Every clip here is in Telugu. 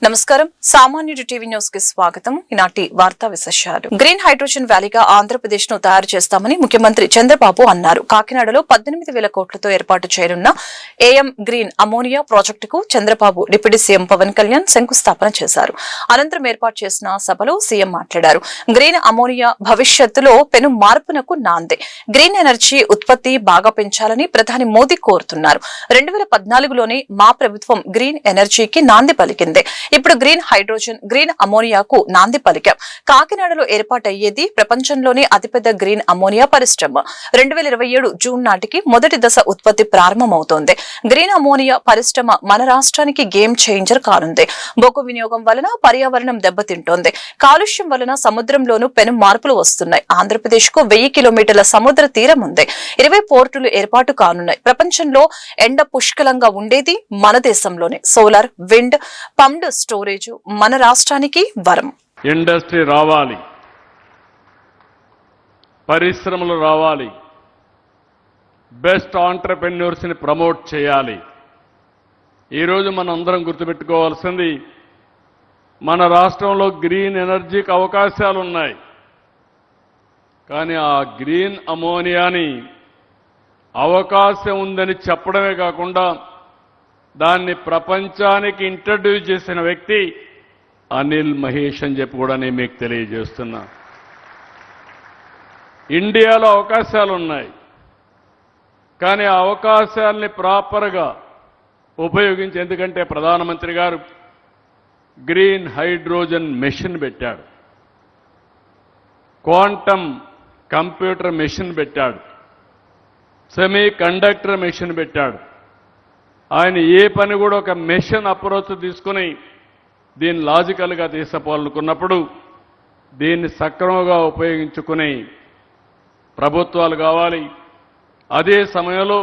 నమస్కారం. సామాన్యుడి టీవీ న్యూస్ కి స్వాగతం. ఈనాటి వార్తా విశేషాలు. గ్రీన్ హైడ్రోజన్ వ్యాలీగా ఆంధ్రప్రదేశ్ ను తయారు చేస్తామని ముఖ్యమంత్రి చంద్రబాబు అన్నారు. కాకినాడలో 18,000 కోట్లతో ఏర్పాటు చేయనున్న ఏఎం గ్రీన్ అమోనియా ప్రాజెక్టుకు చంద్రబాబు డిప్యూటీ సీఎం పవన్ కళ్యాణ్ శంకుస్థాపన చేశారు. అనంతరం ఏర్పాటు చేసిన సభలో సీఎం మాట్లాడారు. గ్రీన్ అమోనియా భవిష్యత్తులో పెను మార్పునకు నాందే. గ్రీన్ ఎనర్జీ ఉత్పత్తి బాగా పెంచాలని ప్రధాని మోదీ కోరుతున్నారు. 2014లోనే మా ప్రభుత్వం గ్రీన్ ఎనర్జీకి నాంది పలికిందే. ఇప్పుడు గ్రీన్ హైడ్రోజన్, గ్రీన్ అమోనియాకు నాంది పలికాం. కాకినాడలో ఏర్పాటయ్యేది ప్రపంచంలోనే అతిపెద్ద గ్రీన్ అమోనియా పరిశ్రమ. 2027 జూన్ నాటికి మొదటి దశ ఉత్పత్తి ప్రారంభమవుతోంది. గ్రీన్ అమోనియా పరిశ్రమ మన రాష్ట్రానికి గేమ్ చేంజర్ కానుంది. బొగ్గు వినియోగం వలన పర్యావరణం దెబ్బతింటోంది. కాలుష్యం వలన సముద్రంలోనూ పెను మార్పులు వస్తున్నాయి. ఆంధ్రప్రదేశ్ కు 1000 కిలోమీటర్ల సముద్ర తీరం ఉంది. 20 పోర్టులు ఏర్పాటు కానున్నాయి. ప్రపంచంలో ఎండ పుష్కలంగా ఉండేది మన దేశంలోనే. సోలార్, విండ్, పంప్డ్ స్టోరేజ్ మన రాష్ట్రానికి వరం. ఇండస్ట్రీ రావాలి, పరిశ్రమలు రావాలి, బెస్ట్ ఆంటర్‌ప్రెన్యూర్స్ ని ప్రమోట్ చేయాలి. ఈరోజు మనం అందరం గుర్తుపెట్టుకోవాల్సింది, మన రాష్ట్రంలో గ్రీన్ ఎనర్జీకి అవకాశాలు ఉన్నాయి. కానీ ఆ గ్రీన్ అమోనియాని అవకాశం ఉందని చెప్పడమే కాకుండా దాన్ని ప్రపంచానికి ఇంట్రడ్యూస్ చేసిన వ్యక్తి అనిల్ మహేష్ అని చెప్పి కూడా నేను మీకు తెలియజేస్తున్నా. ఇండియాలో అవకాశాలు ఉన్నాయి, కానీ ఆ అవకాశాలని ప్రాపర్గా ఉపయోగించి, ఎందుకంటే ప్రధానమంత్రి గారు గ్రీన్ హైడ్రోజన్ మెషిన్ పెట్టాడు, క్వాంటమ్ కంప్యూటర్ మెషిన్ పెట్టాడు, సెమీ కండక్టర్ మెషిన్ పెట్టాడు. ఆయన ఏ పని కూడా ఒక మెషిన్ అప్రోచ్ తీసుకుని దీన్ని లాజికల్గా తీసుకోవాలనుకున్నప్పుడు దీన్ని సక్రమంగా ఉపయోగించుకుని ప్రభుత్వాలు కావాలి. అదే సమయంలో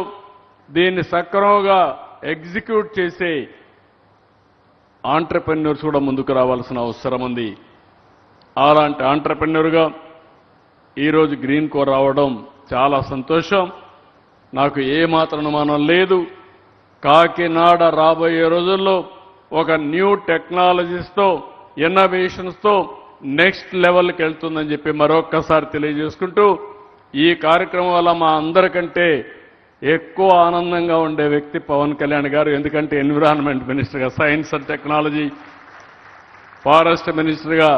దీన్ని సక్రమంగా ఎగ్జిక్యూట్ చేసే ఆంటర్‌ప్రెన్యూర్స్ కూడా ముందుకు రావాల్సిన అవసరం ఉంది. అలాంటి ఆంటర్‌ప్రెన్యూర్గా ఈరోజు గ్రీన్ కో రావడం చాలా సంతోషం. నాకు ఏమాత్రం అనుమానం లేదు, కాకినాడ రాబోయే రోజుల్లో ఒక న్యూ టెక్నాలజీస్తో, ఇన్నోవేషన్స్తో నెక్స్ట్ లెవెల్కి వెళ్తుందని చెప్పి మరొక్కసారి తెలియజేసుకుంటూ, ఈ కార్యక్రమం వల్ల మా అందరికంటే ఎక్కువ ఆనందంగా ఉండే వ్యక్తి పవన్ కళ్యాణ్ గారు. ఎందుకంటే ఎన్విరాన్మెంట్ మినిస్టర్గా, సైన్స్ అండ్ టెక్నాలజీ, ఫారెస్ట్ మినిస్టర్గా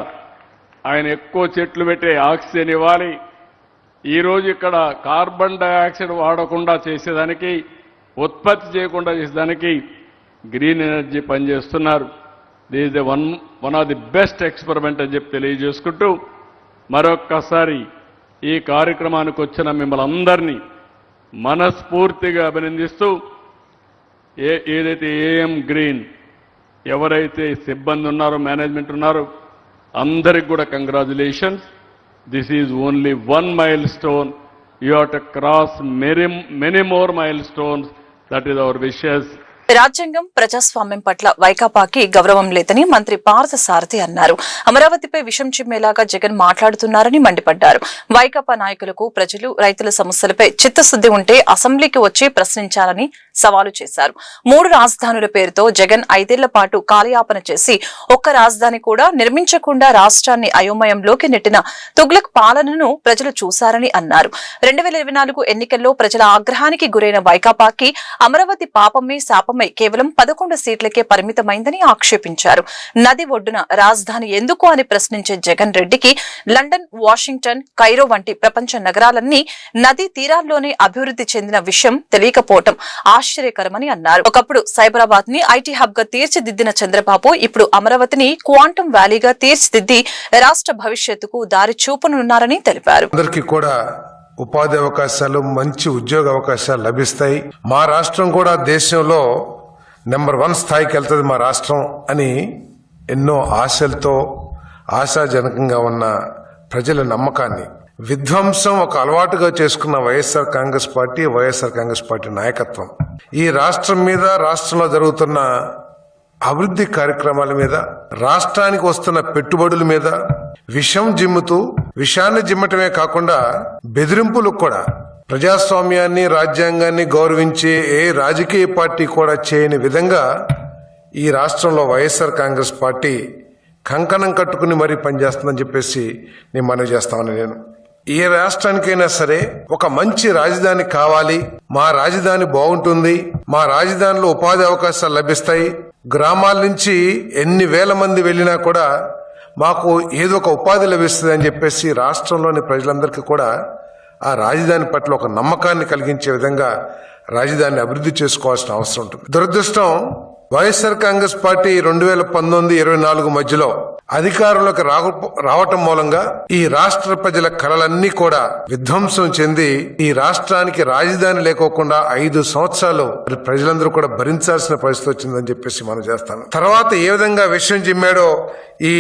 ఆయన ఎక్కువ చెట్లు పెట్టే ఆక్సిజన్ ఇవ్వాలి. ఈరోజు ఇక్కడ కార్బన్ డైఆక్సైడ్ వాడకుండా చేసేదానికి, ఉత్పత్తి చేయకుండా చేసేదానికి గ్రీన్ ఎనర్జీ పనిచేస్తున్నారు. This is one of the best experiment అని చెప్పి తెలియజేసుకుంటూ, మరొక్కసారి ఈ కార్యక్రమానికి వచ్చిన మిమ్మల్ని అందరినీ మనస్ఫూర్తిగా అభినందిస్తూ, ఏదైతే ఏఎం గ్రీన్ ఎవరైతే సిబ్బంది ఉన్నారో, మేనేజ్మెంట్ ఉన్నారో, అందరికి కూడా congratulations. This is only one mile stone. You have to cross many more mile stones. That is our wishes. రాజ్యాంగం, ప్రజాస్వామ్యం పట్ల వైకాపాకి గౌరవం లేదని మంత్రి పార్థ సారథి అన్నారు. అమరావతిపై విషం చిమ్మేలాగా జగన్ మాట్లాడుతున్నారని మండిపడ్డారు. వైకాపా నాయకులకు ప్రజలు, రైతుల సమస్యలపై చిత్తశుద్ది ఉంటే అసెంబ్లీకి వచ్చి ప్రశ్నించాలని సవాలు చేశారు. 3 రాజధానుల పేరుతో జగన్ 5 ఏళ్ల పాటు కాలయాపన చేసి ఒక్క రాజధాని కూడా నిర్మించకుండా రాష్ట్రాన్ని అయోమయంలోకి నెట్టిన తుగ్లక్ పాలనను ప్రజలు చూశారని అన్నారు. 2024 ఎన్నికల్లో ప్రజల ఆగ్రహానికి గురైన వైకాపాకి అమరావతి పాపమే శాపమే కేవలం 11 సీట్లకే పరిమితమైందని ఆక్షేపించారు. నది ఒడ్డున రాజధాని ఎందుకు అని ప్రశ్నించే జగన్ రెడ్డికి లండన్, వాషింగ్టన్, కైరో వంటి ప్రపంచ నగరాలన్నీ నదీ తీరాల్లోనే అభివృద్ధి చెందిన విషయం తెలియకపోవటం ఆశ్చర్యకరమని అన్నారు. ఒకప్పుడు సైబరాబాద్ ని ఐటీ హబ్ గా తీర్చిదిద్దిన చంద్రబాబు ఇప్పుడు అమరావతిని క్వాంటమ్ వ్యాలీగా తీర్చిదిద్ది రాష్ట్ర భవిష్యత్తుకు దారి చూపనున్నారని తెలిపారు. ఉపాధి అవకాశాలు, మంచి ఉద్యోగ అవకాశాలు లభిస్తాయి. మా రాష్ట్రం కూడా దేశంలో నెంబర్ 1 స్థాయికి వెళ్తుంది మా రాష్ట్రం అని ఎన్నో ఆశలతో, ఆశాజనకంగా ఉన్న ప్రజల నమ్మకాన్ని విధ్వంసం ఒక అలవాటుగా చేసుకున్న వైఎస్ఆర్ కాంగ్రెస్ పార్టీ నాయకత్వం ఈ రాష్ట్రం మీద, రాష్ట్రంలో జరుగుతున్న అభివృద్ధి కార్యక్రమాల మీద, రాష్ట్రానికి వస్తున్న పెట్టుబడుల మీద విషం జిమ్ముతూ, విషాన్ని జిమ్మటమే కాకుండా బెదిరింపులకు కూడా, ప్రజాస్వామ్యాన్ని, రాజ్యాంగాన్ని గౌరవించే ఏ రాజకీయ పార్టీ కూడా చేయని విధంగా ఈ రాష్ట్రంలో వైఎస్ఆర్ కాంగ్రెస్ పార్టీ కంకణం కట్టుకుని మరీ పనిచేస్తుందని చెప్పేసి నేను మనవి చేస్తాను. నేను ఏ రాష్ట్రానికైనా సరే ఒక మంచి రాజధాని కావాలి, మా రాజధాని బాగుంటుంది, మా రాజధానిలో ఉపాధి అవకాశాలు లభిస్తాయి, గ్రామాల నుంచి ఎన్ని వేల మంది వెళ్ళినా కూడా మాకు ఏదో ఒక ఉపాధి లభిస్తుంది అని చెప్పేసి రాష్ట్రంలోని ప్రజలందరికీ కూడా ఆ రాజధాని పట్ల ఒక నమ్మకాన్ని కలిగించే విధంగా రాజధానిని అభివృద్ధి చేసుకోవాల్సిన అవసరం ఉంటుంది. దురదృష్టం, వైఎస్ఆర్ కాంగ్రెస్ పార్టీ 2019-24 మధ్యలో అధికారంలోకి రావటం మూలంగా ఈ రాష్ట్ర ప్రజల కలలన్నీ కూడా విధ్వంసం చెంది ఈ రాష్ట్రానికి రాజధాని లేకోకుండా 5 సంవత్సరాలు ప్రజలందరూ కూడా భరించాల్సిన పరిస్థితి వచ్చిందని చెప్పేసి మనం చేస్తాను. తర్వాత ఏ విధంగా విషయం చిమ్మాడో ఈ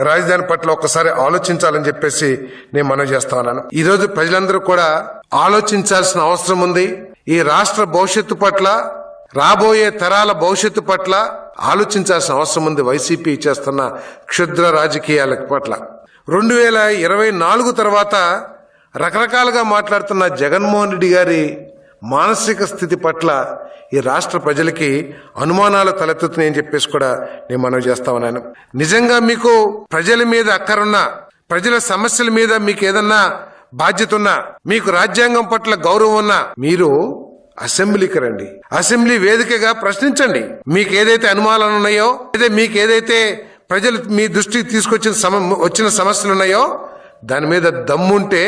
రాజధాని పట్ల ఒక్కసారి ఆలోచించాలని చెప్పేసి నేను మనవి చేస్తా ఉన్నాను. ఈ రోజు ప్రజలందరూ కూడా ఆలోచించాల్సిన అవసరం ఉంది. ఈ రాష్ట్ర భవిష్యత్తు పట్ల, రాబోయే తరాల భవిష్యత్తు పట్ల ఆలోచించాల్సిన అవసరం ఉంది. వైసీపీ చేస్తున్న క్షుద్ర రాజకీయాల పట్ల 2024 తర్వాత రకరకాలుగా మాట్లాడుతున్న జగన్మోహన్ రెడ్డి గారి మానసిక స్థితి పట్ల ఈ రాష్ట్ర ప్రజలకి అనుమానాలు తలెత్తుతున్నాయని చెప్పేసి కూడా నేను మనవి చేస్తా ఉన్నాను. నిజంగా మీకు ప్రజల మీద అక్కరున్నా, ప్రజల సమస్యల మీద మీకు ఏదన్నా బాధ్యత ఉన్నా, మీకు రాజ్యాంగం పట్ల గౌరవం ఉన్నా, మీరు అసెంబ్లీకి రండి, అసెంబ్లీ వేదికగా ప్రశ్నించండి. మీకు ఏదైతే అనుమానాలు ఉన్నాయో, మీకు ఏదైతే ప్రజలు మీ దృష్టికి తీసుకొచ్చిన సమస్యలు ఉన్నాయో దాని మీద దమ్ముంటే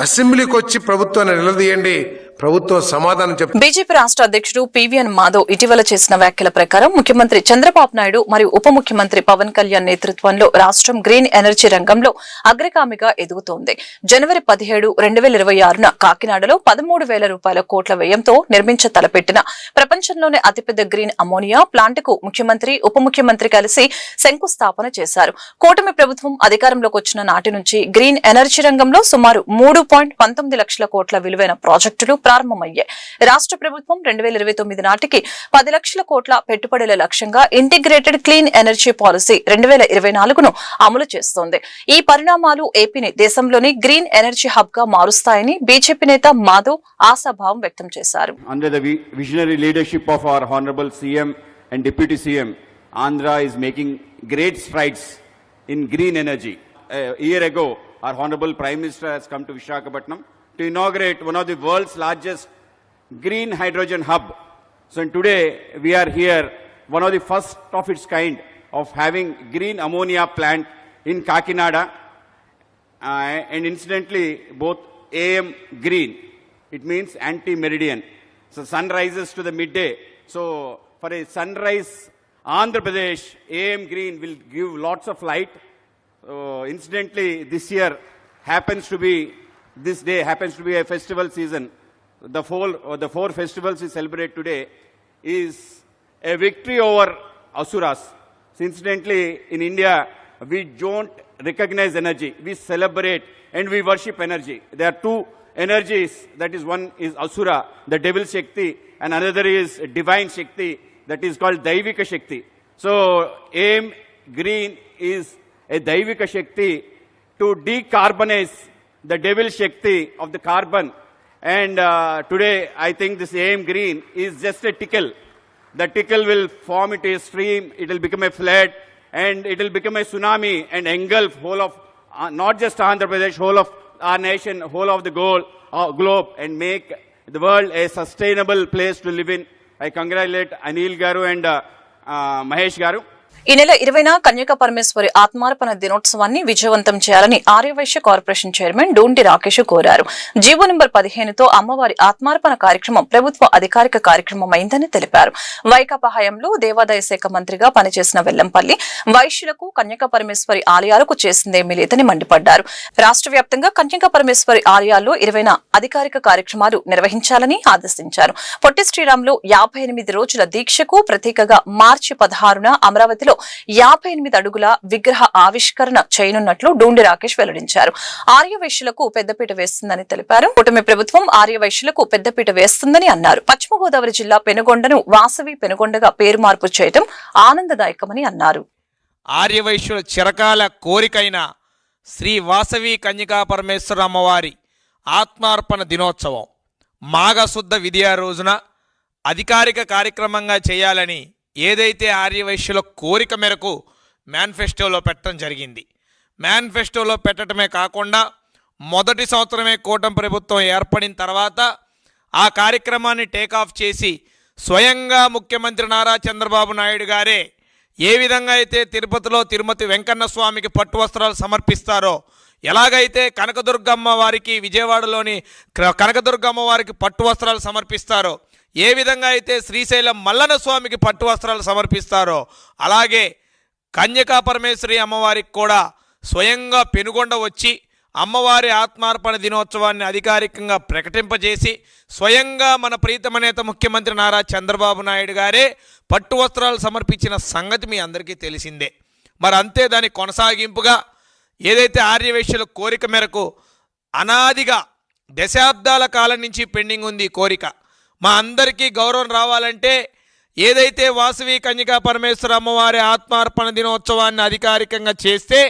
అసెంబ్లీకి వచ్చి ప్రభుత్వాన్ని నిలదీయండి. ప్రభుత్వం సమాధానం చెప్తుంది. బీజేపీ రాష్ట్ర అధ్యక్షుడు పివిఎన్ మాధవ్ ఇటీవల చేసిన వ్యాఖ్యల ప్రకారం ముఖ్యమంత్రి చంద్రబాబు నాయుడు మరియు ఉప ముఖ్యమంత్రి పవన్ కళ్యాణ్ నేతృత్వంలో రాష్ట్రం గ్రీన్ ఎనర్జీ రంగంలో అగ్రగామిగా ఎదుగుతోంది. జనవరి 17, 2026న కాకినాడలో 13,000 కోట్ల వ్యయంతో నిర్మించ తలపెట్టిన ప్రపంచంలోనే అతిపెద్ద గ్రీన్ అమోనియా ప్లాంట్కు ముఖ్యమంత్రి, ఉప ముఖ్యమంత్రి కలిసి శంకుస్థాపన చేశారు. కూటమి ప్రభుత్వం అధికారంలోకి వచ్చిన నాటి నుంచి గ్రీన్ ఎనర్జీ రంగంలో సుమారు 3.19 లక్షల కోట్ల విలువైన ప్రాజెక్టులు ప్రారంభమయ్యాయి. రాష్ట్ర ప్రభుత్వం 2029 నాటికి 10 లక్షల కోట్ల పెట్టుబడుల లక్ష్యంగా ఇంటిగ్రేటెడ్ క్లీన్ ఎనర్జీ పాలసీ 2024ను అమలు చేస్తోంది. ఈ పరిణామాలు ఏపీని దేశంలోని గ్రీన్ ఎనర్జీ హబ్ గా మారుస్తాయని బీజేపీ నేత మాధవ్ ఆశాభావం వ్యక్తం చేశారు. Under the visionary leadership of our honorable CM and Deputy CM, Andhra is making great strides in green energy. A year ago, our honorable Prime Minister has come to Visakhapatnam to inaugurate one of the world's largest green hydrogen hub. So today we are here, one of the first of its kind of having green ammonia plant in Kakinada, and incidentally both AM green, it means anti-meridian. So sun rises to the midday. So for a sunrise, Andhra Pradesh AM green will give lots of light. Incidentally, this day happens to be a festival season. The four festivals we celebrate today is a victory over Asuras. So incidentally, in India, we don't recognize energy. We celebrate and we worship energy. There are two energies. That is, one is Asura, the devil Shakti, and another is divine Shakti, that is called Daivika Shakti. So AM green is a Daivika Shakti to decarbonize the devil Shakti of the carbon. And today, I think this AM green is just a tickle. The tickle will form into a stream, it will become a flood, and it will become a tsunami and engulf whole of, not just Andhra Pradesh, whole of our nation, whole of the globe, and make the world a sustainable place to live in. I congratulate Anil Garu and Mahesh Garu. ఈ నెల 20న కన్యకా పరమేశ్వరి ఆత్మార్పణ దినోత్సవాన్ని విజయవంతం చేయాలని ఆర్యవైశ్య కార్పొరేషన్ చైర్మన్ డూంటి రాకేష్ కోరారు. జీవో నంబర్ 15తో అమ్మవారి ఆత్మార్పణ కార్యక్రమం ప్రభుత్వ అధికారిక కార్యక్రమమైందని తెలిపారు. వైకాపా హయాంలో దేవాదాయ శాఖ మంత్రిగా పనిచేసిన వెల్లంపల్లి వైశ్యులకు కన్యకా పరమేశ్వరి ఆలయాలకు చేసిందేమీ లేదని మండిపడ్డారు. రాష్ట్ర వ్యాప్తంగా కన్యకా పరమేశ్వరి ఆలయాల్లో 20న అధికారిక కార్యక్రమాలు నిర్వహించాలని ఆదేశించారు. పొట్టి శ్రీరాములు 58 రోజుల దీక్షకు ప్రతీకగా మార్చి 16న అమరావతిలో 58 అడుగుల విగ్రహ ఆవిష్కరణ చేయనున్నట్లు డూండి రాకేష్ వెల్లడించారు. ఆర్యవైశ్యులకు పెద్దపీట వేస్తుందని తెలిపారు. కూటమి ప్రభుత్వం ఆర్యవైశ్యులకు పెద్దపీట వేస్తుందని అన్నారు. పశ్చిమ గోదావరి జిల్లా పెనుగొండను వాసవి పెనుగొండగా పేరు మార్పు చేయడం ఆనందదాయకమని అన్నారు. ఆర్యవైశ్యుల చిరకాల కోరికైన శ్రీ వాసవి కన్యకా పరమేశ్వర అమ్మవారి ఆత్మార్పణ దినోత్సవం మాఘశుద్ధ విద్యా రోజున అధికారిక కార్యక్రమంగా చేయాలని ఏదైతే ఆర్యవైశ్యుల కోరిక మేరకు మేనిఫెస్టోలో పెట్టడం జరిగింది. మేనిఫెస్టోలో పెట్టడమే కాకుండా మొదటి సంవత్సరమే కూటమి ప్రభుత్వం ఏర్పడిన తర్వాత ఆ కార్యక్రమాన్ని టేకాఫ్ చేసి స్వయంగా ముఖ్యమంత్రి నారా చంద్రబాబు నాయుడు గారే ఏ విధంగా అయితే తిరుపతిలో తిరుమతి వెంకన్న స్వామికి పట్టు వస్త్రాలు సమర్పిస్తారో, ఎలాగైతే కనకదుర్గమ్మ వారికి విజయవాడలోని కనకదుర్గమ్మ వారికి పట్టు వస్త్రాలు సమర్పిస్తారో, ఏ విధంగా అయితే శ్రీశైలం మల్లన్న స్వామికి పట్టు వస్త్రాలు సమర్పిస్తారో, అలాగే కన్యకా పరమేశ్వరి అమ్మవారికి కూడా స్వయంగా పెనుగొండ వచ్చి అమ్మవారి ఆత్మార్పణ దినోత్సవాన్ని అధికారికంగా ప్రకటింపజేసి స్వయంగా మన ప్రీతమ నేత ముఖ్యమంత్రి నారా చంద్రబాబు నాయుడు గారే పట్టు వస్త్రాలు సమర్పించిన సంగతి మీ అందరికీ తెలిసిందే. మరి అంతే దాని కొనసాగింపుగా ఏదైతే ఆర్యవైశ్యుల కోరిక మేరకు అనాదిగా దశాబ్దాల కాలం నుంచి పెండింగ్ ఉంది ఈ కోరిక. మా అందరికీ గౌరవం రావాలంటే ఏదైతే వాసవి కన్యకా పరమేశ్వర అమ్మవారి ఆత్మార్పణ దినోత్సవాన్ని అధికారికంగా చేస్తే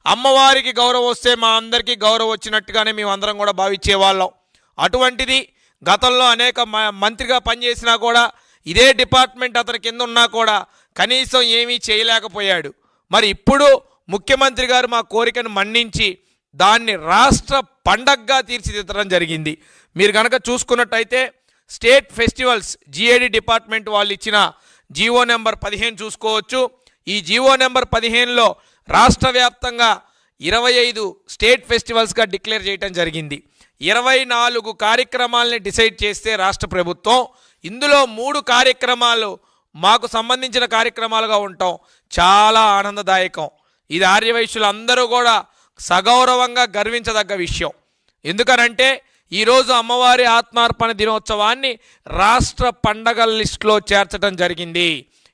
అమ్మవారికి గౌరవం వస్తే మా అందరికీ గౌరవం వచ్చినట్టుగానే మేమందరం కూడా భావించేవాళ్ళం. అటువంటిది గతంలో అనేక మంత్రిగా పనిచేసినా కూడా ఇదే డిపార్ట్మెంట్ అతని కింద ఉన్నా కూడా కనీసం ఏమీ చేయలేకపోయాడు. మరి ఇప్పుడు ముఖ్యమంత్రి గారు మా కోరికను మన్నించి దాన్ని రాష్ట్ర పండగగా తీర్చిదిద్దడం జరిగింది. మీరు కనుక చూసుకున్నట్టయితే స్టేట్ ఫెస్టివల్స్ జిఏడి డిపార్ట్మెంట్ వాళ్ళు ఇచ్చిన జీవో నెంబర్ 15 చూసుకోవచ్చు. ఈ జీవో నెంబర్ 15లో రాష్ట్ర వ్యాప్తంగా 25 స్టేట్ ఫెస్టివల్స్గా డిక్లేర్ చేయడం జరిగింది. 24 కార్యక్రమాలని డిసైడ్ చేస్తే రాష్ట్ర ప్రభుత్వం ఇందులో 3 కార్యక్రమాలు మాకు సంబంధించిన కార్యక్రమాలుగా ఉండటం చాలా ఆనందదాయకం. ఇది ఆర్యవైశ్యులు అందరూ కూడా సగౌరవంగా గర్వించదగ్గ విషయం. ఎందుకనంటే ఈరోజు అమ్మవారి ఆత్మార్పణ దినోత్సవాన్ని రాష్ట్ర పండగల లిస్టులో చేర్చడం జరిగింది.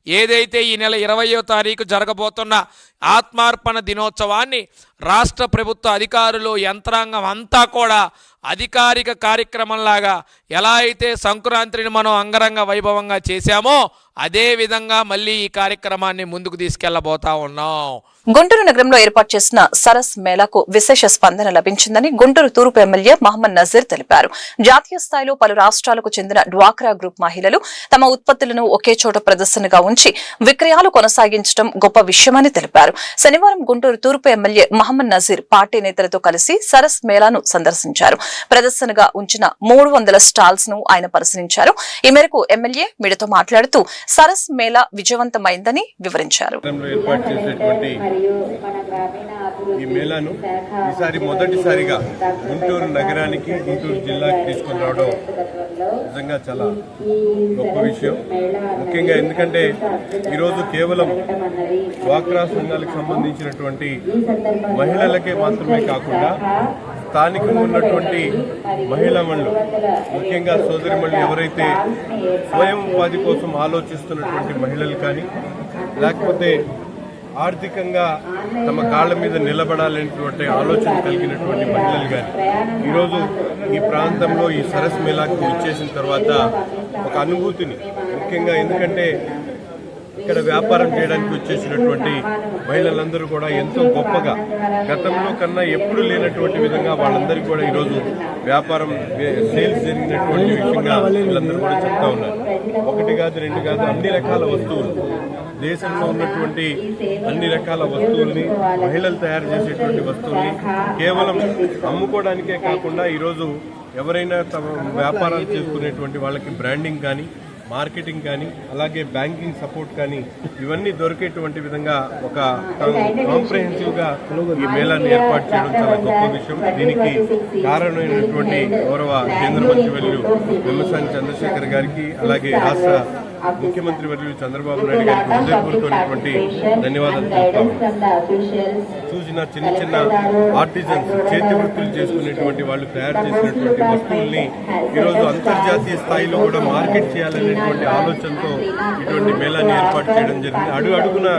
ఏదైతే ఈ నెల 20వ తారీఖు జరగబోతున్న ఆత్మార్పణ దినోత్సవాన్ని రాష్ట్ర ప్రభుత్వ అధికారులు యంత్రాంగం అంతా కూడా అధికారిక కార్యక్రమంలాగా ఎలా అయితే సంక్రాంతిని మనం అంగరంగ వైభవంగా చేశామో అదే విధంగా మళ్ళీ ఈ కార్యక్రమాన్ని ముందుకు తీసుకెళ్లబోతా ఉన్నాం. గుంటూరు నగరంలో ఏర్పాటు చేసిన సరస్ మేళాకు విశేష స్పందన లభించిందని గుంటూరు తూర్పు ఎమ్మెల్యే మహమ్మద్ నజీర్ తెలిపారు. జాతీయ స్థాయిలో పలు రాష్ట్రాలకు చెందిన డ్వాక్రా గ్రూప్ మహిళలు తమ ఉత్పత్తులను ఒకే చోట ప్రదర్శనగా ఉంచి విక్రయాలు కొనసాగించడం గొప్ప విషయమని తెలిపారు. శనివారం గుంటూరు తూర్పు ఎమ్మెల్యే మహమ్మద్ నజీర్ పార్టీ నేతలతో కలిసి సరస్ మేళాను సందర్శించారు. ప్రదర్శనగా ఉంచిన 300 స్టాల్స్ ను ఆయన పరిశీలించారు. ఈ మేరకు ఎమ్మెల్యే మీడియాతో మాట్లాడుతూ సరస్ మేళా విజయవంతమైందని వివరించారు. ఈ మేళాను ఈసారి మొదటిసారిగా గుంటూరు నగరానికి గుంటూరు జిల్లాకి తీసుకొని రావడం నిజంగా చాలా గొప్ప విషయం. ముఖ్యంగా ఎందుకంటే ఈరోజు కేవలం డ్వాక్రా సంఘాలకు సంబంధించినటువంటి మహిళలకే మాత్రమే కాకుండా స్థానికంగా ఉన్నటువంటి మహిళామణులు, ముఖ్యంగా సోదరిమణులు ఎవరైతే స్వయం ఉపాధి కోసం ఆలోచిస్తున్నటువంటి మహిళలు కానీ, లేకపోతే ఆర్థికంగా తమ కాళ్ల మీద నిలబడాలనేటువంటి ఆలోచన కలిగినటువంటి మహిళలు కానీ ఈరోజు ఈ ప్రాంతంలో ఈ సరస్ మేళాకు ఇచ్చేసిన తర్వాత ఒక అనుభూతిని, ముఖ్యంగా ఎందుకంటే ఇక్కడ వ్యాపారం చేయడానికి వచ్చేసినటువంటి మహిళలందరూ కూడా ఎంతో గొప్పగా గతంలో కన్నా ఎప్పుడు లేనటువంటి విధంగా వాళ్ళందరికీ కూడా ఈరోజు వ్యాపారం సేల్స్ జరిగినటువంటి విషయంగా వీళ్ళందరూ కూడా చెప్తా ఉన్నారు. 1 కాదు 2 కాదు అన్ని రకాల వస్తువులు, దేశంలో ఉన్నటువంటి అన్ని రకాల వస్తువుల్ని, మహిళలు తయారు చేసేటువంటి వస్తువుల్ని కేవలం అమ్ముకోవడానికే కాకుండా ఈరోజు ఎవరైనా తమ వ్యాపారాలు చేసుకునేటువంటి వాళ్ళకి బ్రాండింగ్ కానీ, మార్కెటింగ్ కానీ, అలాగే బ్యాంకింగ్ సపోర్ట్ కానీ ఇవన్నీ దొరికేటువంటి విధంగా ఒక కాంప్రహెన్సివ్ గా ఈ మేళాన్ని ఏర్పాటు చేయడం చాలా గొప్ప విషయం. దీనికి కారణమైనటువంటి గౌరవ కేంద్ర మంత్రివర్యులు వెమ్మసాని చంద్రశేఖర్ గారికి, అలాగే రాష్ట్ర ముఖ్యమంత్రి వర్యులు చంద్రబాబు నాయుడు గారికి హృదయపూర్వకమైనటువంటి ధన్యవాదాలు తెలుపుతాము. చూసిన చిన్న చిన్న ఆర్టిజన్స్, చేతి వృత్తులు చేసుకునేటువంటి వాళ్ళు తయారు చేసినటువంటి వస్తువుల్ని ఈరోజు అంతర్జాతీయ స్థాయిలో కూడా మార్కెట్ చేయాలనేటువంటి ఆలోచనతో ఇటువంటి మేళాన్ని ఏర్పాటు చేయడం జరిగింది. అడుగున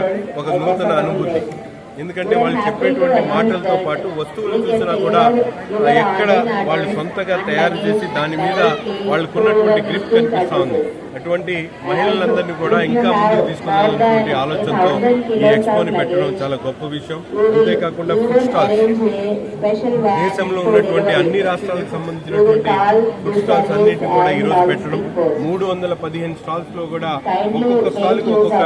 ఒక నూతన అనుభూతి. ఎందుకంటే వాళ్ళు చెప్పేటువంటి మాటలతో పాటు వస్తువులు చూసినా కూడా ఎక్కడ వాళ్ళు సొంతగా తయారు చేసి దాని మీద వాళ్ళకున్నటువంటి గ్రిప్ కనిపిస్తూ ఉంది. అటువంటి మహిళలందరినీ కూడా ఇంకా ముందుకు తీసుకురావాలనేటువంటి ఆలోచనతో ఈ ఎక్స్పోని పెట్టడం చాలా గొప్ప విషయం. అంతేకాకుండా ఫుడ్ స్టాల్స్, దేశంలో ఉన్నటువంటి అన్ని రాష్ట్రాలకు సంబంధించినటువంటి ఫుడ్ స్టాల్స్ అన్నింటినీ కూడా ఈరోజు పెట్టడం, 315 స్టాల్స్ లో కూడా ఒక్కొక్క స్టాల్కి ఒక్కొక్క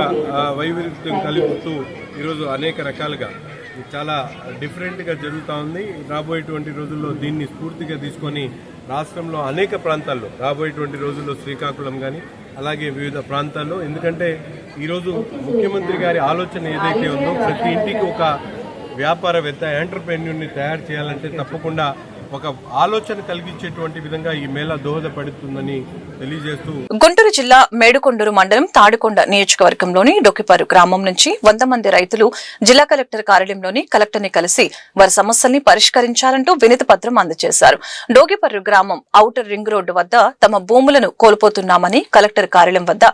వైవిధ్యం కలుగుతూ ఈరోజు అనేక రకాలుగా చాలా డిఫరెంట్గా జరుగుతూ ఉంది. రాబోయేటువంటి రోజుల్లో దీన్ని స్ఫూర్తిగా తీసుకొని రాష్ట్రంలో అనేక ప్రాంతాల్లో రాబోయేటువంటి రోజుల్లో శ్రీకాకుళం కానీ అలాగే వివిధ ప్రాంతాల్లో, ఎందుకంటే ఈరోజు ముఖ్యమంత్రి గారి ఆలోచన ఏదైతే ఉందో ప్రతి ఇంటికి ఒక వ్యాపారవేత్త ఎంటర్‌ప్రెన్యూర్ని తయారు చేయాలంటే తప్పకుండా ఒక ఆలోచన కలిగించేటువంటి విధంగా ఈ మేళా దోహదపడుతుందని తెలియజేస్తూ గుంటూరు జిల్లా మేడుకొండూరు మండలం తాడికొండ నియోజకవర్గంలోని డొక్కిపర్రు గ్రామం నుంచి 100 మంది రైతులు జిల్లా కలెక్టర్ కార్యాలయంలోని కలెక్టర్ని కలిసి వారి సమస్యల్ని పరిష్కరించాలంటూ వినతి పత్రం అందజేశారు. డోగిపర్రు గ్రామం ఔటర్ రింగ్ రోడ్డు వద్ద తమ భూములను కోల్పోతున్నామని కలెక్టర్ కార్యాలయం వద్ద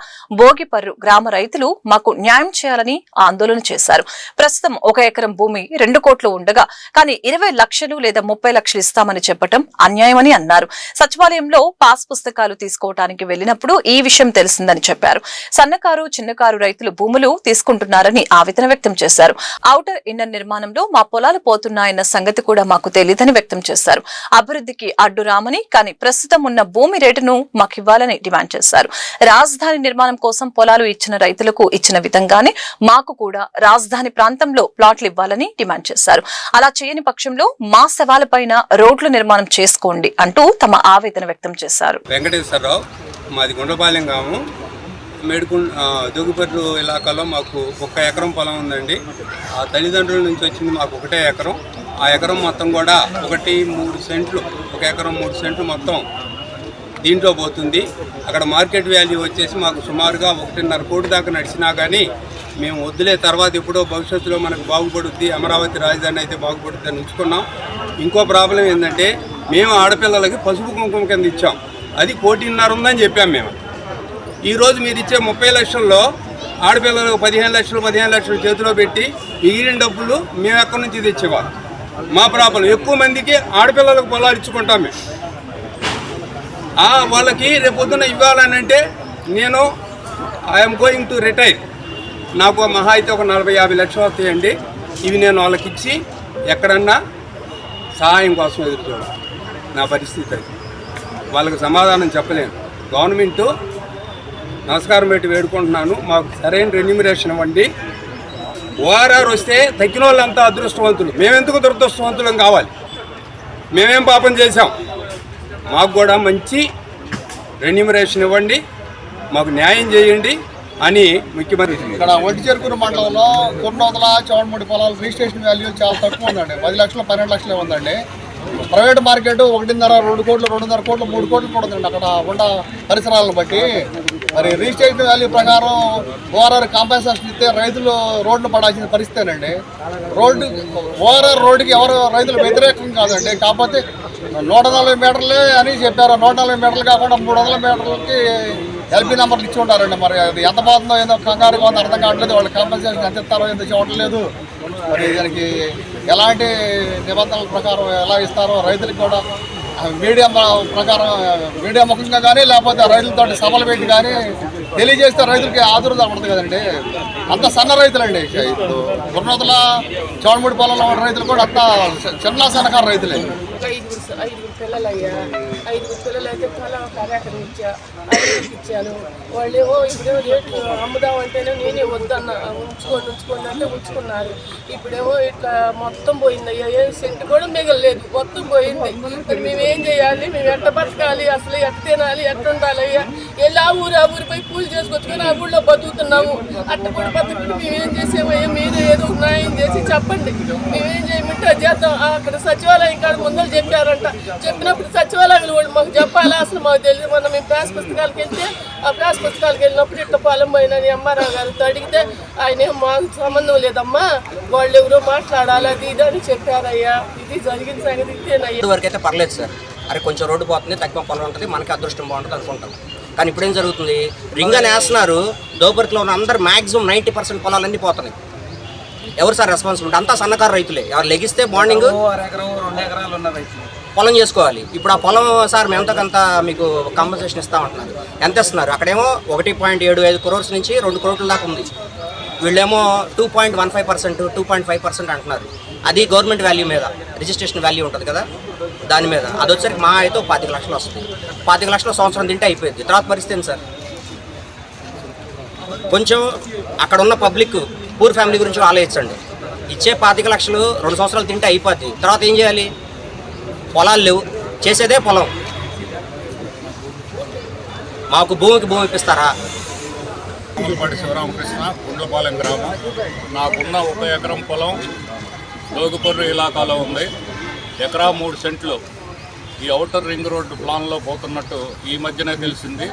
భోగిపర్రు గ్రామ రైతులు మాకు న్యాయం చేయాలని ఆందోళన చేశారు. ప్రస్తుతం 1 ఎకరం భూమి 2 కోట్లు ఉండగా కానీ 20 లక్షలు లేదా 30 లక్షలు ఇస్తామని చెప్పటం అన్యాయమని అన్నారు. సచివాలయంలో పాస్ పుస్తకాలు తీసుకోవడానికి వెళ్లినప్పుడు ఈ విషయం తెలిసిందని చెప్పారు. సన్నకారు చిన్నకారు రైతులు భూములు తీసుకుంటున్నారని ఆవేదన వ్యక్తం చేశారు. ఔటర్ ఇన్నర్ నిర్మాణంలో మా పొలాలు పోతున్నాయన్న సంగతి కూడా మాకు తెలియదని వ్యక్తం చేశారు. అభివృద్ధికి అడ్డు రామని కానీ ప్రస్తుతం ఉన్న భూమి రేటును మాకివ్వాలని డిమాండ్ చేశారు. రాజధాని నిర్మాణం కోసం పొలాలు ఇచ్చిన రైతులకు ఇచ్చిన విధంగానే మాకు కూడా రాజధాని ప్రాంతంలో ప్లాట్లు ఇవ్వాలని డిమాండ్ చేశారు. అలా చేయని పక్షంలో మా శవాలపైన రోడ్ల నిర్మాణం చేసుకోండి అంటూ తమ ఆవేదన వ్యక్తం చేశారు. వెంకటేశ్వరరావు, మాది గుండ్రపాలెం గ్రామం. దొగిపర్రు ఇలాకాలో మాకు 1 ఎకరం పొలం ఉందండి. ఆ తల్లిదండ్రుల నుంచి వచ్చింది మాకు 1 ఎకరం. ఆ ఎకరం మొత్తం కూడా 1 ఎకరం 3 సెంట్లు మొత్తం దీంట్లో పోతుంది. అక్కడ మార్కెట్ వాల్యూ వచ్చేసి మాకు సుమారుగా 1.5 కోటి దాకా నడిచినా కానీ మేము వద్దులే, తర్వాత ఎప్పుడో భవిష్యత్తులో మనకు బాగుపడుద్ది, అమరావతి రాజధాని అయితే బాగుపడుద్ది అని ఉంచుకున్నాం. ఇంకో ప్రాబ్లం ఏంటంటే మేము ఆడపిల్లలకి పసుపు కుంకుమ కింద ఇచ్చాం, అది 1.5 కోటి ఉందని చెప్పాం మేము. ఈరోజు మీరు ఇచ్చే 30 లక్షల్లో ఆడపిల్లలకు 15 లక్షలు చేతిలో పెట్టి మిగిలిన డబ్బులు మేము ఎక్కడి నుంచి తెచ్చేవాళ్ళం. మా ప్రాబ్లం ఎక్కువ మందికి ఆడపిల్లలకు పొలాలు ఇచ్చుకుంటాం మేము. వాళ్ళకి రేపొద్దున ఇవ్వాలనంటే నేను ఐఎమ్ గోయింగ్ టు రిటైర్, నాకు మహా అయితే ఒక 40-50 లక్షలు వస్తాయండి. ఇవి నేను వాళ్ళకి ఇచ్చి ఎక్కడన్నా సహాయం కోసం ఎదురు చూడాలి. నా పరిస్థితి అది. వాళ్ళకి సమాధానం చెప్పలేను. గవర్నమెంటు నమస్కారం పెట్టి వేడుకుంటున్నాను, మాకు సరైన రెన్యూమరేషన్ ఇవ్వండి. ఓఆర్ఆర్ వస్తే తగ్గిన వాళ్ళంతా అదృష్టవంతులు, మేమెందుకు దురదృష్టవంతులం కావాలి? మేమేం పాపం చేశాం? మాకు కూడా మంచి రెన్యూమరేషన్ ఇవ్వండి, మాకు న్యాయం చేయండి అని ముఖ్యమంత్రి. ఇక్కడ ఒంటిచెరుకూరు మండలంలో 253 పొలాలు రిజిస్ట్రేషన్ వాల్యూ చాలా తక్కువ ఉందండి. 10 లక్షలు 12 లక్షలే ఉందండి. ప్రైవేట్ మార్కెట్ 1.5 2 కోట్లు 2.5 కోట్లు 3 కోట్లు కూడా ఉందండి అక్కడ ఉన్న పరిసరాలను బట్టి. మరి రిజిస్ట్రేషన్ వాల్యూ ప్రకారం ఓఆర్ఆర్ కాంపెన్సేషన్ ఇస్తే రైతులు రోడ్లు పడాల్సిన పరిస్థితేనండి. ఓఆర్ఆర్ రోడ్డుకి ఎవరు రైతులు వ్యతిరేకం కాదండి, కాకపోతే 140 మీటర్లే అని చెప్పారు. 140 మీటర్లు కాకుండా 300 మీటర్లకి ఎల్పీ నెంబర్లు ఇచ్చి ఉంటారండి. మరి అది ఎంత పోతుందో ఏదో కంగారుగా ఉందో అర్థం కావట్లేదు. వాళ్ళు కాంపెన్సేషన్ ఎంత ఇస్తారో ఎంత చూడట్లేదు. మరి దానికి ఎలాంటి నిబంధనల ప్రకారం ఎలా ఇస్తారో రైతులకు కూడా మీడియా ప్రకారం మీడియా ముఖంగా కానీ లేకపోతే రైతులతో సభలు పెట్టి కానీ తెలియజేస్తే రైతులకి ఆదుర్దా పడుతుంది కదండి. అంత సన్న రైతులండి. ఇప్పుడు గుర్నోతల చౌడమూడి పొలంలో ఉన్న రైతులు కూడా అంత చిన్న సన్నకారు రైతులే. 5 పిల్లలయ్యా, 5 పిల్లలు అయితే పొలం కరెక్ట్ ఇచ్చాను. వాళ్ళు ఇప్పుడేమో రేట్లు అమ్ముదామంటేనే నేనే వద్దన్నా, ఉంచుకోండి అంటే ఉంచుకున్నారు. ఇప్పుడేమో ఇట్లా మొత్తం పోయిందయ్యా, ఏ సెంటు కూడా మిగలలేదు, మొత్తం పోయింది. మరి మేమేం చేయాలి? మేము ఎట్ట బతకాలి? అసలు ఎట్ట తినాలి? ఎట్ట ఉండాలయ్యా? ఆ ఊరు పోయి పూజ చేసుకొచ్చుకొని ఆ ఊళ్ళో బతుకుతున్నాము. అట్ట కూడా బతుకుంటే మేమేం చేసేమయ్యా? మీరు ఏదో న్యాయం చేసి చెప్పండి. మేమేం చేయమంటే అది చేద్దాం. అక్కడ సచివాలయం కాడ ముందలు చెప్పారంట. చెప్పినప్పుడు సచివాలయంలో వాళ్ళు మాకు చెప్పాలా? అసలు మాకు తెలియదు. మొన్న మేము ప్యాస్ పుస్తకాలకు వెళ్తే ఆ ప్యాస్ పుస్తకాలకు వెళ్ళినప్పుడు ఇట్లా పొలం పోయినని ఎంఆర్ఆర్ గారితో అడిగితే ఆయన మాకు సంబంధం లేదమ్మా, వాళ్ళు ఎవరో మాట్లాడాలి అది ఇది అని చెప్పారయ్యా. ఇది జరిగిన సంగతి ఇదేనయ్యా. వరకు అయితే పర్లేదు సార్, అరే కొంచెం రోడ్డు పోతుంది, తక్కువ పొలం ఉంటుంది, మనకి అదృష్టం బాగుంటుంది అనుకుంటాం. కానీ ఇప్పుడు ఏం జరుగుతుంది? రింగ్ అని వేస్తున్నారు. దోపర్తిలో ఉన్న అందరు మ్యాక్సిమం 90% పొలాలన్నీ పోతున్నాయి. ఎవరు సార్ రెస్పాన్సిబిలిటీ? అంతా సన్నకారు రైతులే. ఎవరు లెగిస్తే మార్నింగ్ పొలం చేసుకోవాలి. ఇప్పుడు ఆ పొలం సార్ మేమంతకంత మీకు కాంపన్సేషన్ ఇస్తామంటున్నారు. ఎంత ఇస్తున్నారు? అక్కడేమో 1.75 crores నుంచి 2 crores దాకా ఉంది. వీళ్ళేమో 2.15%, 2.5% అంటున్నారు. అది గవర్నమెంట్ వాల్యూ మీద, రిజిస్ట్రేషన్ వాల్యూ ఉంటుంది కదా దాని మీద. అది వచ్చరికి మా అయితే 25 లక్షలు వస్తుంది. 25 లక్షలు సంవత్సరం తింటే అయిపోయింది. తర్వాత పరిస్థితి ఏంటి సార్? కొంచెం అక్కడ ఉన్న పబ్లిక్ పూర్ ఫ్యామిలీ గురించి ఆలోచించండి. ఇచ్చే 25 లక్షలు 2 సంవత్సరాలు తింటే అయిపోద్ది. తర్వాత ఏం చేయాలి? పొలాలు లేవు, చేసేదే పొలం. మాకు భూమికి భూమి ఇప్పిస్తారా? పాటి శివరామకృష్ణ, గుండ్లపాలెం గ్రామం. నాకున్న 1 ఎకరం పొలం లోగుపర్రు ఇలాకాలో ఉంది. ఎకరా 3 సెంట్లు ఈ ఔటర్ రింగ్ రోడ్డు ప్లాన్లో పోతున్నట్టు ఈ మధ్యనే తెలిసింది.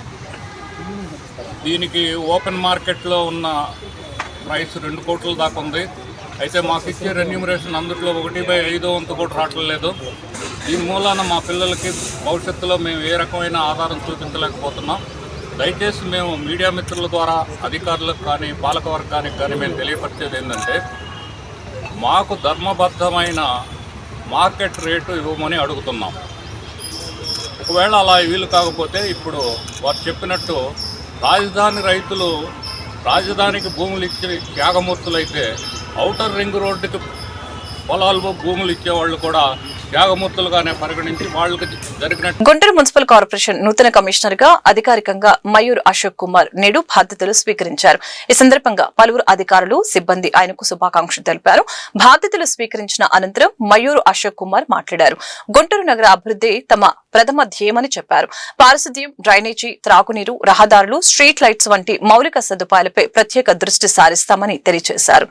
దీనికి ఓపెన్ మార్కెట్లో ఉన్న ప్రైస్ 2 కోట్ల దాకా ఉంది. అయితే మాకు ఇచ్చే రెన్యూమరేషన్ అందుట్లో 1/5 వంతు కూడా రావట్లేదు. దీని మూలాన మా పిల్లలకి భవిష్యత్తులో మేము ఏ రకమైన ఆధారం చూపించలేకపోతున్నాం. దయచేసి మేము మీడియా మిత్రుల ద్వారా అధికారులకు కానీ పాలకవర్గానికి కానీ మేము తెలియపరిచేది ఏంటంటే, మాకు ధర్మబద్ధమైన మార్కెట్ రేటు ఇవ్వమని అడుగుతున్నాం. ఒకవేళ అలా వీలు కాకపోతే ఇప్పుడు వారు చెప్పినట్టు రాజధాని రైతులు రాజధానికి భూములు ఇచ్చి త్యాగమూర్తులైతే ఔటర్ రింగ్ రోడ్డుకి పొలాలు భూములు ఇచ్చేవాళ్ళు కూడా త్యాగమూర్తులుగానే పరిగణించి వాళ్ళకి జరిగినట్టు. గుంటూరు మున్సిపల్ కార్పొరేషన్ నూతన కమిషనర్ గా అధికారికంగా మయూర్ అశోక్ కుమార్ నేడు బాధ్యతలు స్వీకరించారు. ఈ సందర్భంగా పలువురు అధికారులు, సిబ్బంది ఆయనకు శుభాకాంక్షలు తెలిపారు. బాధ్యతలు స్వీకరించిన అనంతరం మయూర్ అశోక్ కుమార్ మాట్లాడారు. గుంటూరు నగర అభివృద్ధి తమ ప్రథమ ధ్యేయమని చెప్పారు. పారిశుద్ధ్యం, డ్రైనేజీ, త్రాగునీరు, రహదారులు, స్ట్రీట్ లైట్స్ వంటి మౌలిక సదుపాయాలపై ప్రత్యేక దృష్టి సారిస్తామని తెలియజేశారు.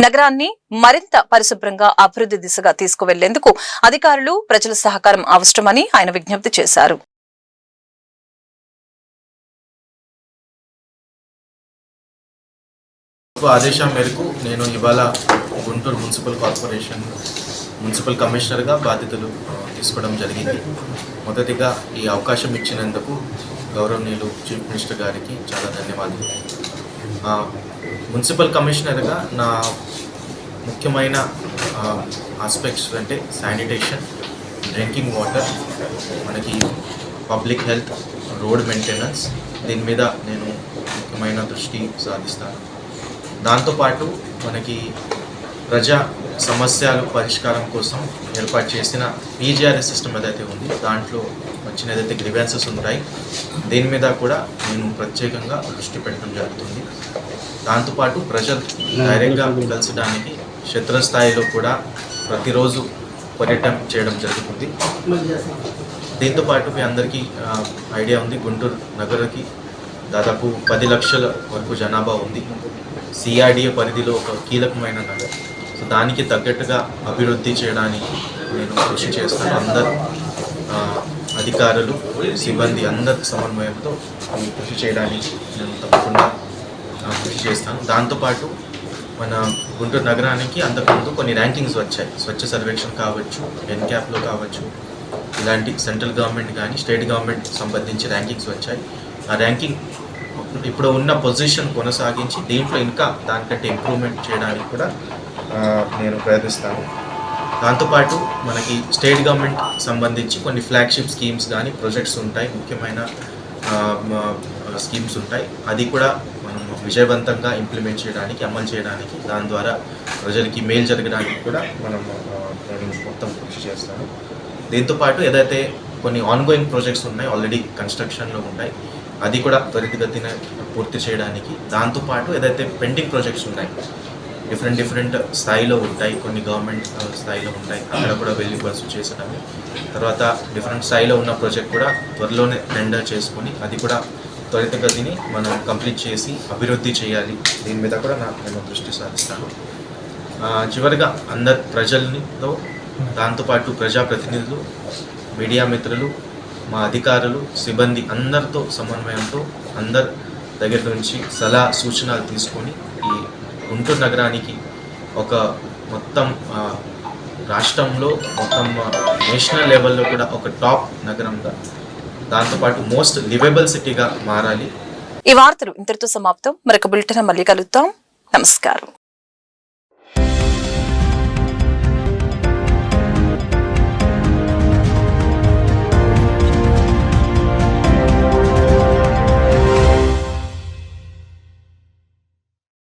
నగరాన్ని మరింత పరిశుభ్రంగా అభివృద్ధి దిశగా తీసుకువెళ్లేందుకు అధికారులు, ప్రజల సహకారం అవసరమని ఆయన విజ్ఞప్తి చేశారు. ఆదేశం మేరకు నేను ఇవాళ గుంటూరు మున్సిపల్ కార్పొరేషన్ మున్సిపల్ కమిషనర్గా బాధ్యతలు తీసుకోవడం జరిగింది. మొదటిగా ఈ అవకాశం ఇచ్చినందుకు గౌరవనీయులు చీఫ్ మినిస్టర్ గారికి చాలా ధన్యవాదాలు. మున్సిపల్ కమిషనర్గా నా ముఖ్యమైన ఆస్పెక్ట్స్ అంటే శానిటేషన్, డ్రింకింగ్ వాటర్, మనకి పబ్లిక్ హెల్త్, రోడ్ మెయింటెనెన్స్, దీని మీద నేను ముఖ్యమైన దృష్టి సాధిస్తాను. దాంతోపాటు మనకి ప్రజా సమస్యలు పరిష్కారం కోసం ఏర్పాటు చేసిన పీజీఆర్ఎస్ సిస్టమ్ ఏదైతే ఉంది, దాంట్లో వచ్చిన ఏదైతే గ్రీవెన్సెస్ ఉంటాయి దీని మీద కూడా నేను ప్రత్యేకంగా దృష్టి పెట్టడం జరుగుతుంది. దాంతోపాటు ప్రజలు డైరెక్ట్గా కలిసడానికి క్షేత్రస్థాయిలో కూడా ప్రతిరోజు పర్యటన చేయడం జరుగుతుంది. దీంతోపాటు మీ అందరికీ ఐడియా ఉంది, గుంటూరు నగరకి దాదాపు 10 లక్షల వరకు జనాభా ఉంది. సిఆర్డిఏ పరిధిలో ఒక కీలకమైన నగరం. సో దానికి తగ్గట్టుగా అభివృద్ధి చేయడానికి నేను కృషి చేస్తాను. అందరు అధికారులు, సిబ్బంది అందరి సమన్వయంతో కృషి చేయడానికి నేను తప్పకుండా కృషి చేస్తాను. దాంతోపాటు మన గుంటూరు నగరానికి అంతకుముందు కొన్ని ర్యాంకింగ్స్ వచ్చాయి. స్వచ్ఛ సర్వేక్షణ కావచ్చు, ఎన్క్యాప్లో కావచ్చు, ఇలాంటి సెంట్రల్ గవర్నమెంట్ కానీ స్టేట్ గవర్నమెంట్ సంబంధించి ర్యాంకింగ్స్ వచ్చాయి. ఆ ర్యాంకింగ్ ఇప్పుడు ఉన్న పొజిషన్ కొనసాగించి దీంట్లో ఇంకా దానికంటే ఇంప్రూవ్మెంట్ చేయడానికి కూడా నేను ప్రయత్నిస్తాను. దాంతోపాటు మనకి స్టేట్ గవర్నమెంట్ సంబంధించి కొన్ని ఫ్లాగ్షిప్ స్కీమ్స్ కానీ ప్రాజెక్ట్స్ ఉంటాయి, ముఖ్యమైన స్కీమ్స్ ఉంటాయి. అది కూడా మనం విజయవంతంగా ఇంప్లిమెంట్ చేయడానికి, అమలు చేయడానికి, దాని ద్వారా ప్రజలకి మేలు జరగడానికి కూడా నేను మొత్తం కృషి చేస్తాను. దీంతోపాటు ఏదైతే కొన్ని ఆన్గోయింగ్ ప్రాజెక్ట్స్ ఉన్నాయి, ఆల్రెడీ కన్స్ట్రక్షన్లో ఉంటాయి, అది కూడా త్వరితగతిన పూర్తి చేయడానికి. దాంతోపాటు ఏదైతే పెండింగ్ ప్రాజెక్ట్స్ ఉన్నాయి, డిఫరెంట్ స్థాయిలో ఉంటాయి, కొన్ని గవర్నమెంట్ స్థాయిలో ఉంటాయి, అక్కడ కూడా వెళ్ళి పర్సూ చేసడము. తర్వాత డిఫరెంట్ స్థాయిలో ఉన్న ప్రాజెక్ట్ కూడా త్వరలోనే టెండర్ చేసుకొని అది కూడా త్వరితగతిని మనం కంప్లీట్ చేసి అభివృద్ధి చేయాలి. దీని మీద కూడా నేను దృష్టి సాధిస్తాను. చివరిగా అందరు ప్రజలతో, దాంతోపాటు ప్రజాప్రతినిధులు, మీడియా మిత్రులు, మా అధికారులు, సిబ్బంది అందరితో సమన్వయంతో అందరి దగ్గర నుంచి సలహా సూచనలు తీసుకొని ఈ గుంటూరు నగరానికి ఒక మొత్తం రాష్ట్రంలో, మొత్తం నేషనల్ లెవెల్లో కూడా ఒక టాప్ నగరంగా, దాంతోపాటు మోస్ట్ లివబుల్ సిటీగా మారాలి. ఈ వార్తలు ఇంతటితో సమాప్తం. మరొక బులెటిన్ మళ్ళీ కలుద్దాం. నమస్కారం.